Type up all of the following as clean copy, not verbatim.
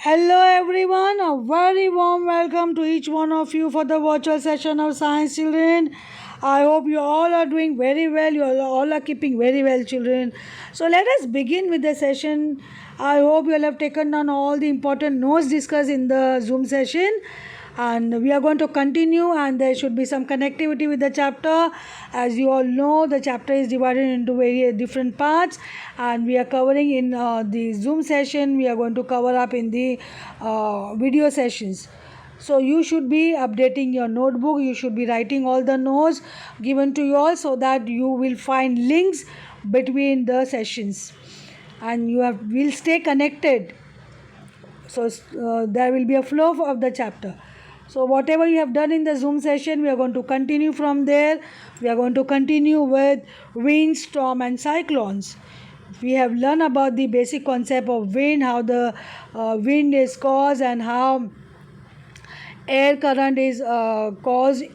Hello everyone, a very warm welcome to each one of you for the virtual session of Science Children. I hope you all are doing very well. You all are keeping very well, children. So let us begin with the session. I hope you all have taken down all the important notes discussed in the Zoom session, and we are going to continue, and there should be some connectivity with the chapter. As you all know, the chapter is divided into various different parts, and we are covering in the Zoom session, we are going to cover up in the video sessions. So you should be updating your notebook, you should be writing all the notes given to you all, so that you will find links between the sessions, and you will stay connected. So there will be a flow of the chapter. So whatever you have done in the Zoom session, we are going to continue from there. We are going to continue with wind, storm and cyclones. We have learned about the basic concept of wind, how the wind is caused, and how air current is caused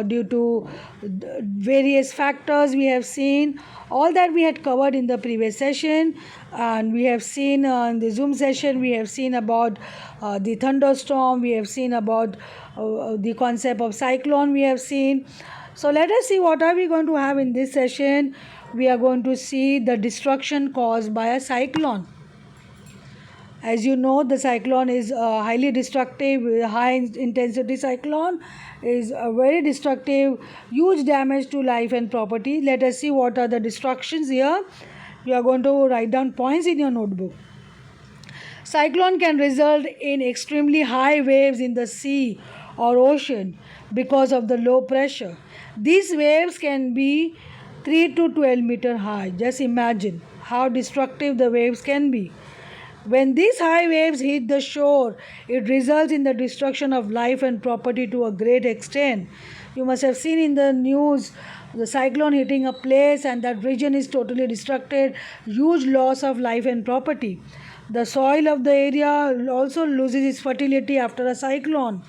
due to various factors we have seen. All that we had covered in the previous session, and we have seen in the Zoom session, we have seen about the thunderstorm, we have seen about the concept of cyclone, we have seen. So let us see what are we going to have in this session. We are going to see the destruction caused by a cyclone. As you know, the cyclone is highly destructive. High intensity cyclone is very destructive, huge damage to life and property. Let us see what are the destructions here. You are going to write down points in your notebook. Cyclone can result in extremely high waves in the sea or ocean because of the low pressure. These waves can be 3 to 12 meter high. Just imagine how destructive the waves can be. When these high waves hit the shore, it results in the destruction of life and property to a great extent. You must have seen in the news the cyclone hitting a place, and that region is totally destructed, huge loss of life and property. The soil of the area also loses its fertility after a cyclone.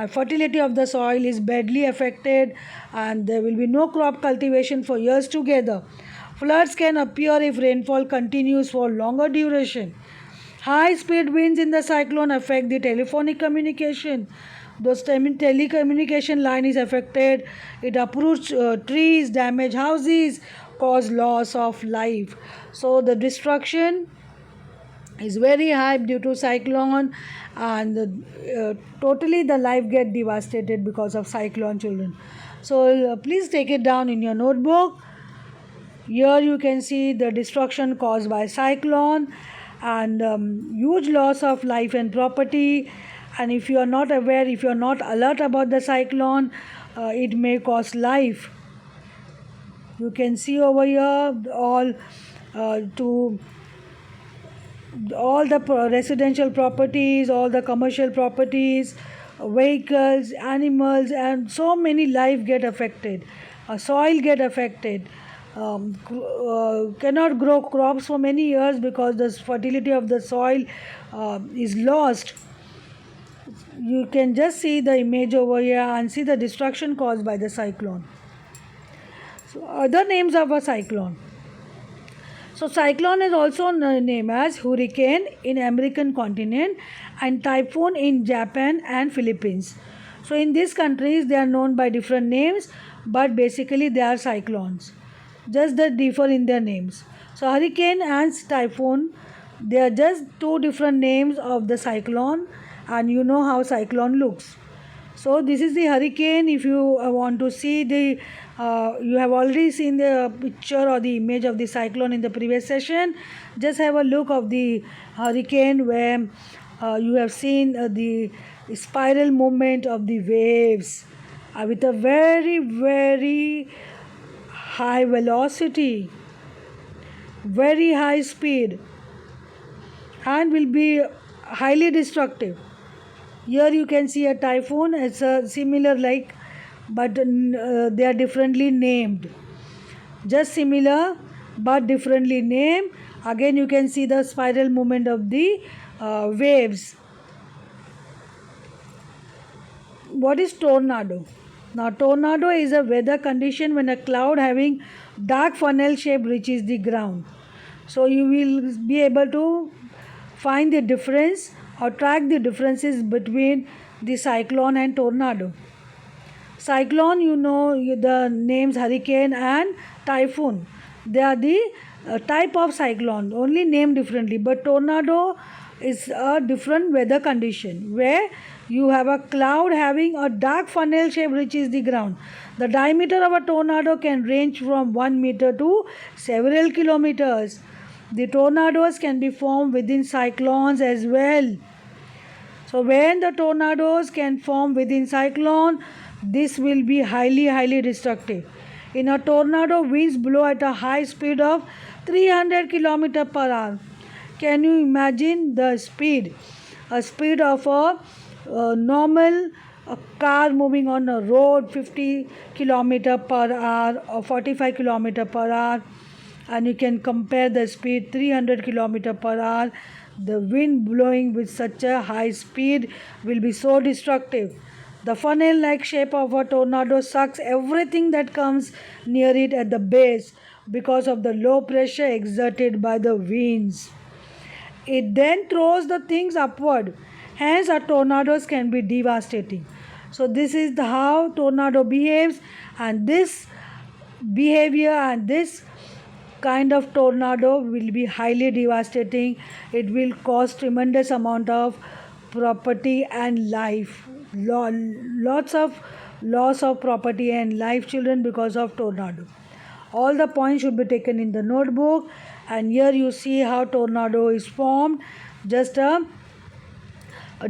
Fertility of the soil is badly affected, and there will be no crop cultivation for years together. Floods can appear if rainfall continues for longer duration. High speed winds in the cyclone affect the telephonic communication. Those telecommunication line is affected. It uproots trees, damage houses, cause loss of life. So the destruction is very high due to cyclone, and totally the life get devastated because of cyclone, children. So please take it down in your notebook. Here you can see the destruction caused by cyclone, and huge loss of life and property. And if you are not aware, if you are not alert about the cyclone, it may cost life. You can see over here to all the residential properties, all the commercial properties, vehicles, animals, and so many life get affected. Soil get affected. Cannot grow crops for many years because the fertility of the soil is lost. You can just see the image over here and see the destruction caused by the cyclone. So other names of a cyclone. So cyclone is also named as hurricane in American continent and typhoon in Japan and Philippines. So in these countries they are known by different names, but basically they are cyclones. Just that differ in their names. So hurricane and typhoon, they are just two different names of the cyclone, and you know how cyclone looks. So this is the hurricane. If you want to see the you have already seen the picture or the image of the cyclone in the previous session. Just have a look of the hurricane, where you have seen the spiral movement of the waves with a very very high velocity, very high speed, and will be highly destructive. Here you can see a typhoon. It's a similar like, but they are differently named. Just similar but differently named. Again you can see the spiral movement of the waves. What is tornado? Now tornado is a weather condition when a cloud having dark funnel shape reaches the ground. So you will be able to find the difference or track the differences between the cyclone and tornado. Cyclone, the names hurricane and typhoon. They are the type of cyclone, only named differently. But tornado is a different weather condition where you have a cloud having a dark funnel shape reaches the ground. The diameter of a tornado can range from 1 meter to several kilometers. The tornadoes can be formed within cyclones as well. So when the tornadoes can form within cyclone, this will be highly destructive. In a tornado, winds blow at a high speed of 300 km per hour. Can you imagine the speed? A speed of a normal car moving on a road 50 km per hour or 45 km per hour, and you can compare the speed 300 km per hour. The wind blowing with such a high speed will be so destructive. The funnel like shape of a tornado sucks everything that comes near it at the base because of the low pressure exerted by the winds. It then throws the things upward. Hence, a tornadoes can be devastating. So, this is how tornado behaves, and this behavior and this kind of tornado will be highly devastating. It will cause tremendous amount of property and life. Lots of loss of property and life, children, because of tornado. All the points should be taken in the notebook, and here you see how tornado is formed. Just a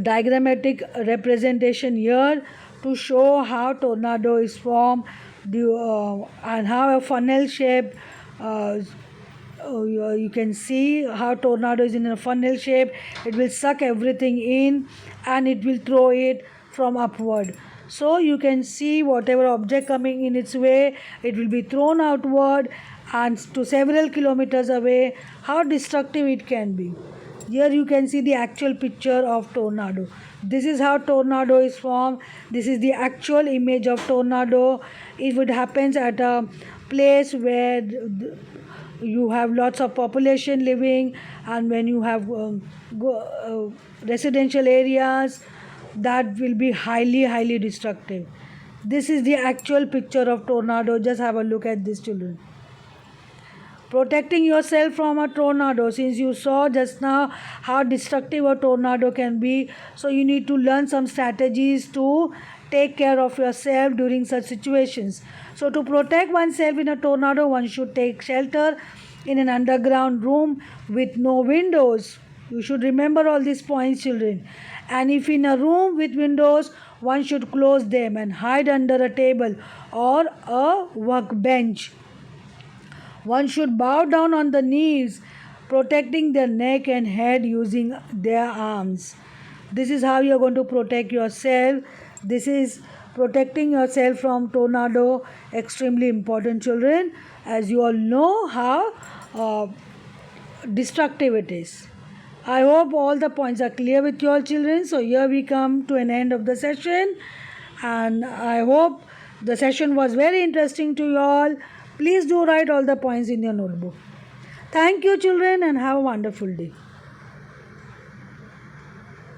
diagrammatic representation here to show how tornado is formed, and how a funnel shape. You can see how tornado is in a funnel shape. It will suck everything in and it will throw it from upward. So you can see whatever object coming in its way, it will be thrown outward and to several kilometers away. How destructive it can be. Here you can see the actual picture of tornado. This is how tornado is formed. This is the actual image of tornado. If it happens at a place where you have lots of population living, and when you have residential areas, that will be highly destructive. This is the actual picture of tornado. Just have a look at this, children. Protecting yourself from a tornado, since you saw just now how destructive a tornado can be, so you need to learn some strategies to take care of yourself during such situations. So to protect oneself in a tornado, one should take shelter in an underground room with no windows. You should remember all these points, children. And if in a room with windows, one should close them and hide under a table or a workbench. One should bow down on the knees, protecting their neck and head using their arms. This is how you are going to protect yourself. This is protecting yourself from tornado, extremely important, children, as you all know how destructive it is. I hope all the points are clear with you all, children. So here we come to an end of the session, and I hope the session was very interesting to you all. Please do write all the points in your notebook. Thank you, children, and have a wonderful day.